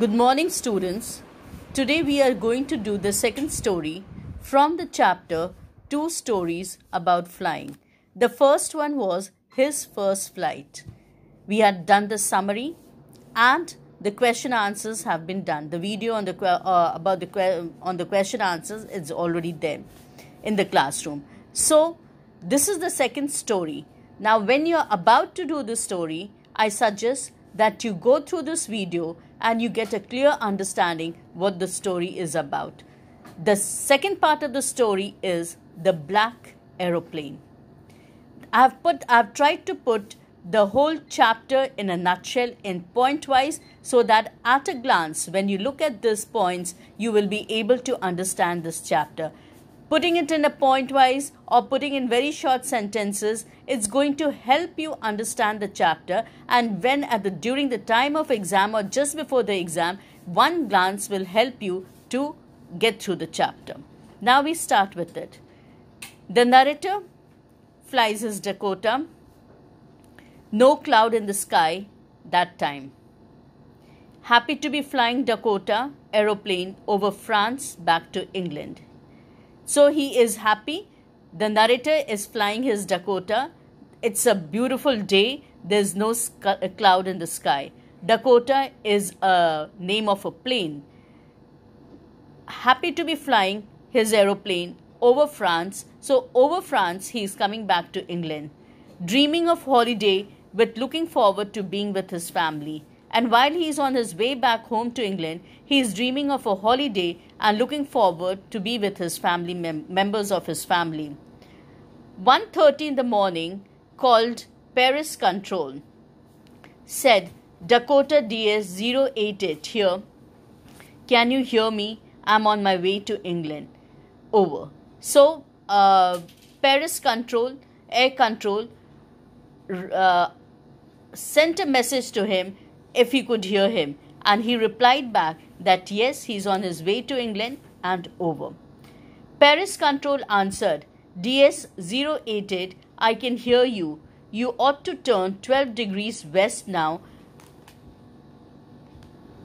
Good morning, students. Today we are going to do the second story from the chapter Two Stories About Flying. The first one was His First Flight. We had done the summary and the question answers have been done. The video on the question answers is already there in the classroom. So this is the second story. Now when you are about to do the story, I suggest that you go through this video and you get a clear understanding what the story is about. The second part of the story is the Black Aeroplane. I've tried to put the whole chapter in a nutshell in point-wise so that at a glance, when you look at these points, you will be able to understand this chapter. Putting it in a point-wise or putting in very short sentences, it's going to help you understand the chapter, and when during the time of exam or just before the exam, one glance will help you to get through the chapter. Now we start with it. The narrator flies his Dakota. No cloud in the sky that time. Happy to be flying Dakota aeroplane over France back to England. So he is happy. The narrator is flying his Dakota. It's a beautiful day. There's no cloud in the sky. Dakota is a name of a plane. Happy to be flying his aeroplane over France. So over France, he is coming back to England. Dreaming of holiday with looking forward to being with his family. And while he is on his way back home to England, he is dreaming of a holiday and looking forward to be with his family members of his family. 1:30 in the morning, called Paris Control, said, Dakota DS-088 here. Can you hear me? I'm on my way to England. Over. So, Paris Control, Air Control, sent a message to him if he could hear him, and he replied back that yes, he's on his way to England and over. Paris Control answered, DS-088, I can hear you. You ought to turn 12 degrees west now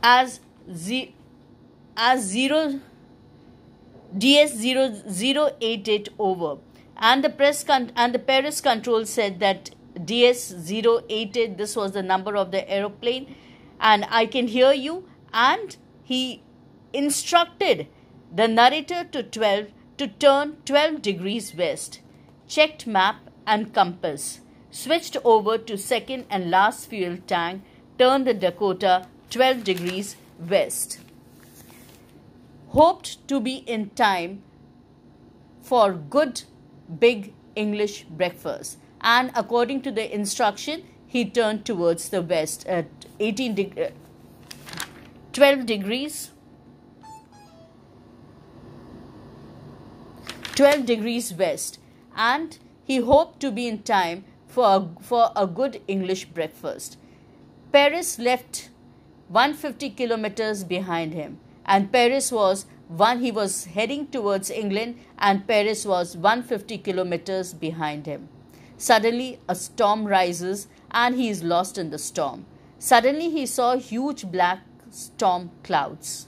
as DS-088 over. And the Paris Control said that DS-088, this was the number of the aeroplane, and I can hear you, and he instructed the narrator to turn 12 degrees west, checked map and compass, switched over to second and last fuel tank, turned the Dakota 12 degrees west. Hoped to be in time for good big English breakfast. And according to the instruction, he turned towards the west at 12 degrees west, and he hoped to be in time for a good English breakfast. Paris left 150 kilometers behind him, and he was heading towards England, and Paris was 150 kilometers behind him. Suddenly, a storm rises and he is lost in the storm. Suddenly, he saw huge black storm clouds.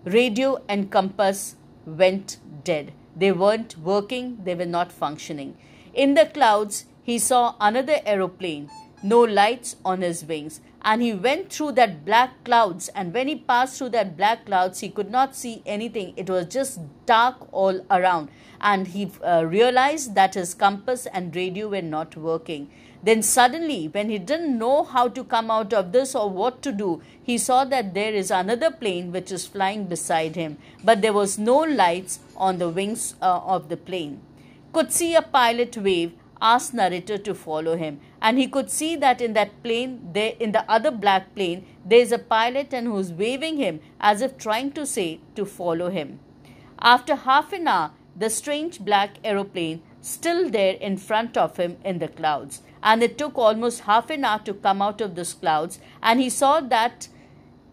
Radio and compass went dead. They weren't working, they were not functioning. In the clouds, he saw another aeroplane, no lights on his wings. And he went through that black clouds, and when he passed through that black clouds, he could not see anything. It was just dark all around. And he realized that his compass and radio were not working. Then suddenly, when he didn't know how to come out of this or what to do, he saw that there is another plane which is flying beside him. But there was no lights on the wings of the plane. Could see a pilot wave, asked narrator to follow him, and he could see that in that plane, in the other black plane, there is a pilot and who's waving him as if trying to say to follow him. After half an hour, the strange black aeroplane still there in front of him in the clouds, and it took almost half an hour to come out of those clouds, and he saw that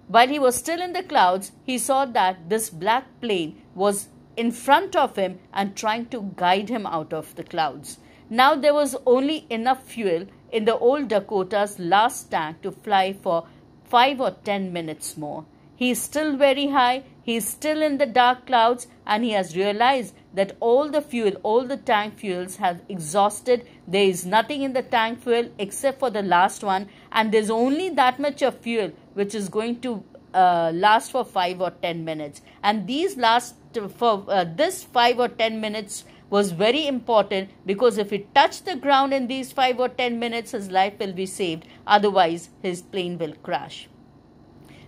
while he was still in the clouds, he saw that this black plane was in front of him and trying to guide him out of the clouds. Now there was only enough fuel in the old Dakota's last tank to fly for 5 or 10 minutes more. He is still very high. He is still in the dark clouds, and he has realized that all the fuel, all the tank fuels have exhausted. There is nothing in the tank fuel except for the last one, and there's only that much of fuel which is going to last for 5 or 10 minutes. And these last for this 5 or 10 minutes was very important, because if he touched the ground in these 5 or 10 minutes, his life will be saved. Otherwise, his plane will crash.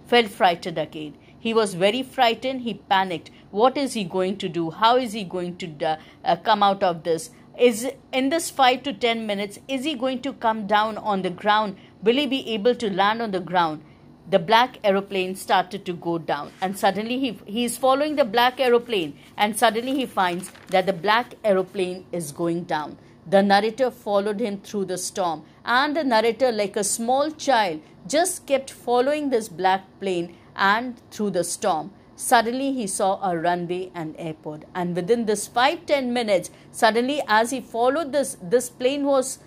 Felt frightened again. He was very frightened. He panicked. What is he going to do? How is he going to come out of this? Is in this 5 to 10 minutes, is he going to come down on the ground? Will he be able to land on the ground? The black aeroplane started to go down, and suddenly he is following the black aeroplane, and suddenly he finds that the black aeroplane is going down. The narrator followed him through the storm, and the narrator, like a small child, just kept following this black plane and through the storm. Suddenly he saw a runway and airport, and within this 5-10 minutes, suddenly as he followed this plane was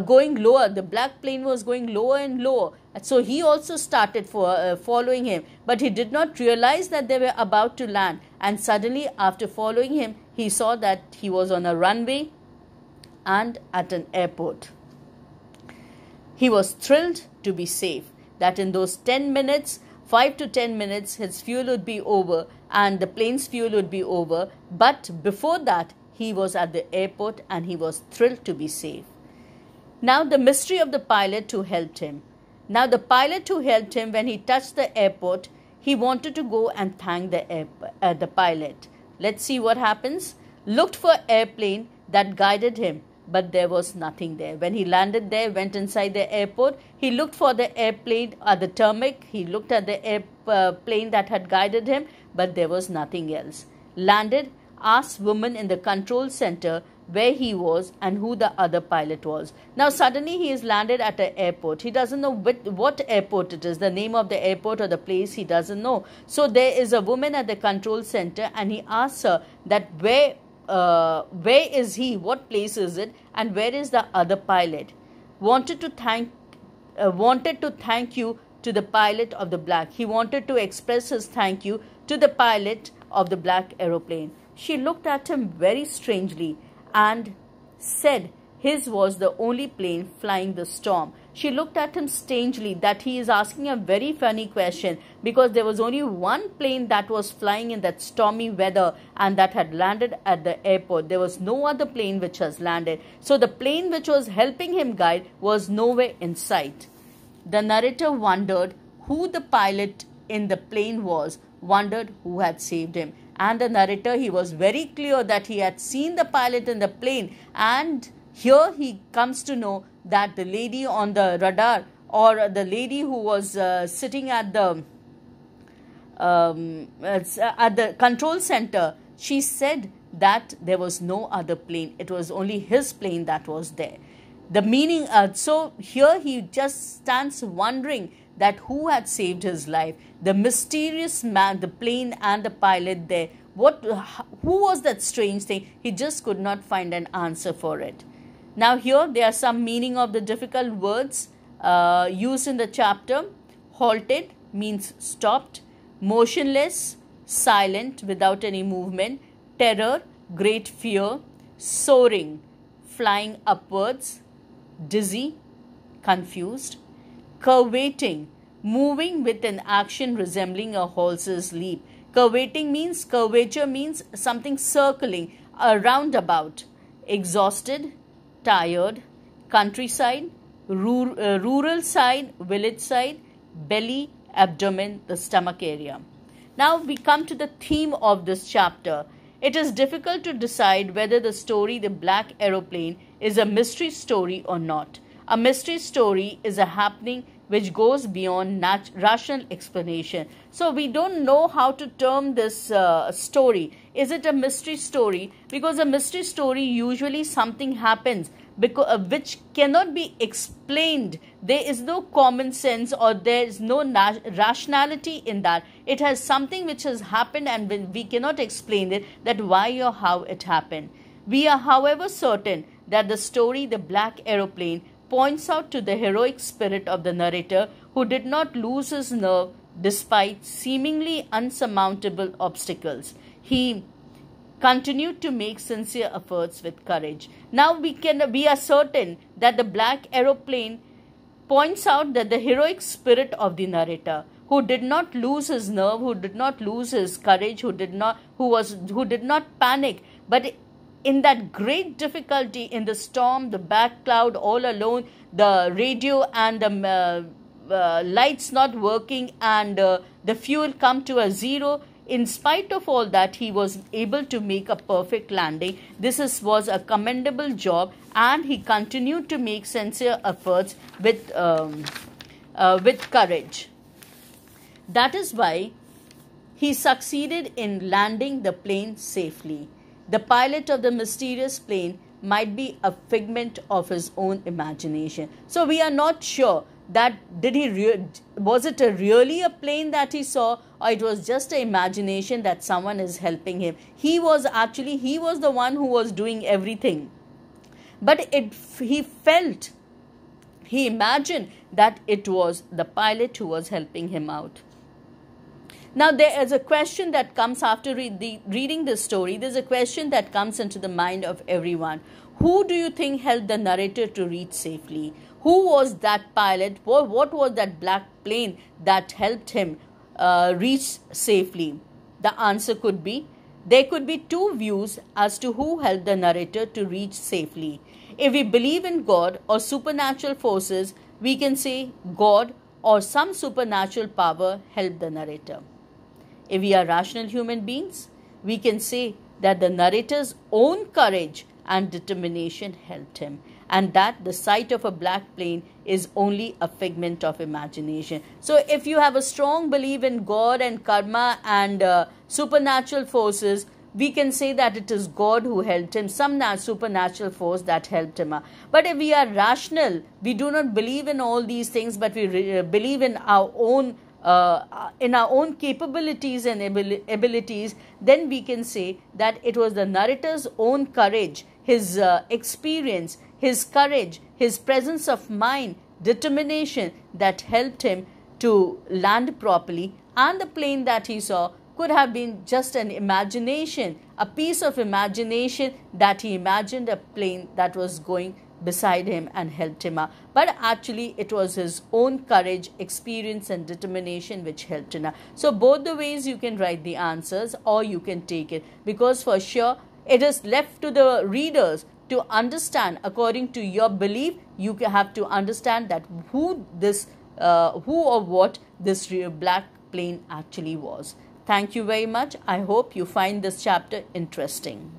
going lower. The black plane was going lower and lower. So he also started following him, but he did not realize that they were about to land. And suddenly, after following him, he saw that he was on a runway and at an airport. He was thrilled to be safe, that in those 10 minutes, 5 to 10 minutes, his fuel would be over and the plane's fuel would be over. But before that, he was at the airport and he was thrilled to be safe. Now the mystery of the pilot who helped him. Now the pilot who helped him, when he touched the airport, he wanted to go and thank the pilot. Let's see what happens. Looked for airplane that guided him, but there was nothing there. When he landed there, went inside the airport, he looked for the airplane at the tarmac. He looked at the airplane that had guided him, but there was nothing else. Landed, asked woman in the control center where he was and who the other pilot was. Now suddenly he is landed at an airport. He doesn't know what airport it is, the name of the airport or the place he doesn't know. So there is a woman at the control center, and he asks her that where is he, what place is it, and where is the other pilot. Wanted to thank you to the pilot of the black. He wanted to express his thank you to the pilot of the black aeroplane. She looked at him very strangely and said his was the only plane flying the storm. She looked at him strangely, that he is asking a very funny question, because there was only one plane that was flying in that stormy weather and that had landed at the airport. There was no other plane which has landed. So the plane which was helping him guide was nowhere in sight. The narrator wondered who the pilot in the plane was, wondered who had saved him. And the narrator, he was very clear that he had seen the pilot in the plane, and here he comes to know that the lady on the radar, or the lady who was sitting at the control center, she said that there was no other plane. It was only his plane that was there. The meaning, so here he just stands wondering that who had saved his life. The mysterious man, the plane and the pilot there. Who was that strange thing? He just could not find an answer for it. Now here there are some meaning of the difficult words used in the chapter. Halted means stopped. Motionless, silent, without any movement. Terror, great fear. Soaring, flying upwards. Dizzy, confused. Curvating, moving with an action resembling a horse's leap. Curvating means, curvature means something circling, a roundabout. Exhausted, tired. Countryside, rural side, village side. Belly, abdomen, the stomach area. Now we come to the theme of this chapter. It is difficult to decide whether the story The Black Aeroplane is a mystery story or not. A mystery story is a happening which goes beyond rational explanation. So we don't know how to term this story. Is it a mystery story? Because a mystery story, usually something happens which cannot be explained. There is no common sense, or there is no rationality in that. It has something which has happened and we cannot explain it, that why or how it happened. We are, however, certain that the story The Black Aeroplane points out to the heroic spirit of the narrator, who did not lose his nerve despite seemingly unsurmountable obstacles. He continued to make sincere efforts with courage. Now we are certain that the Black Aeroplane points out that the heroic spirit of the narrator, who did not lose his nerve, who did not lose his courage, who did not panic, but in that great difficulty, in the storm, the back cloud, all alone, the radio and the lights not working, and the fuel come to a zero. In spite of all that, he was able to make a perfect landing. This was a commendable job, and he continued to make sincere efforts with courage. That is why he succeeded in landing the plane safely. The pilot of the mysterious plane might be a figment of his own imagination. So we are not sure that was it really a plane that he saw, or it was just an imagination that someone is helping him. He was the one who was doing everything, but he imagined that it was the pilot who was helping him out. Now there is a question that comes after reading this story. There's a question that comes into the mind of everyone. Who do you think helped the narrator to reach safely? Who was that pilot? What was that black plane that helped him reach safely? The answer could be, there could be two views as to who helped the narrator to reach safely. If we believe in God or supernatural forces, we can say God or some supernatural power helped the narrator. If we are rational human beings, we can say that the narrator's own courage and determination helped him, and that the sight of a black plane is only a figment of imagination. So if you have a strong belief in God and karma and supernatural forces, we can say that it is God who helped him, some supernatural force that helped him. But if we are rational, we do not believe in all these things, but we believe in our own capabilities and abilities, then we can say that it was the narrator's own courage, his experience, his courage, his presence of mind, determination that helped him to land properly, and the plane that he saw could have been just an imagination, a piece of imagination that he imagined a plane that was going beside him and helped him out. But actually it was his own courage, experience and determination which helped him out. So both the ways you can write the answers, or you can take it, because for sure it is left to the readers to understand according to your belief. You have to understand that who or what this black plane actually was. Thank you very much. I hope you find this chapter interesting.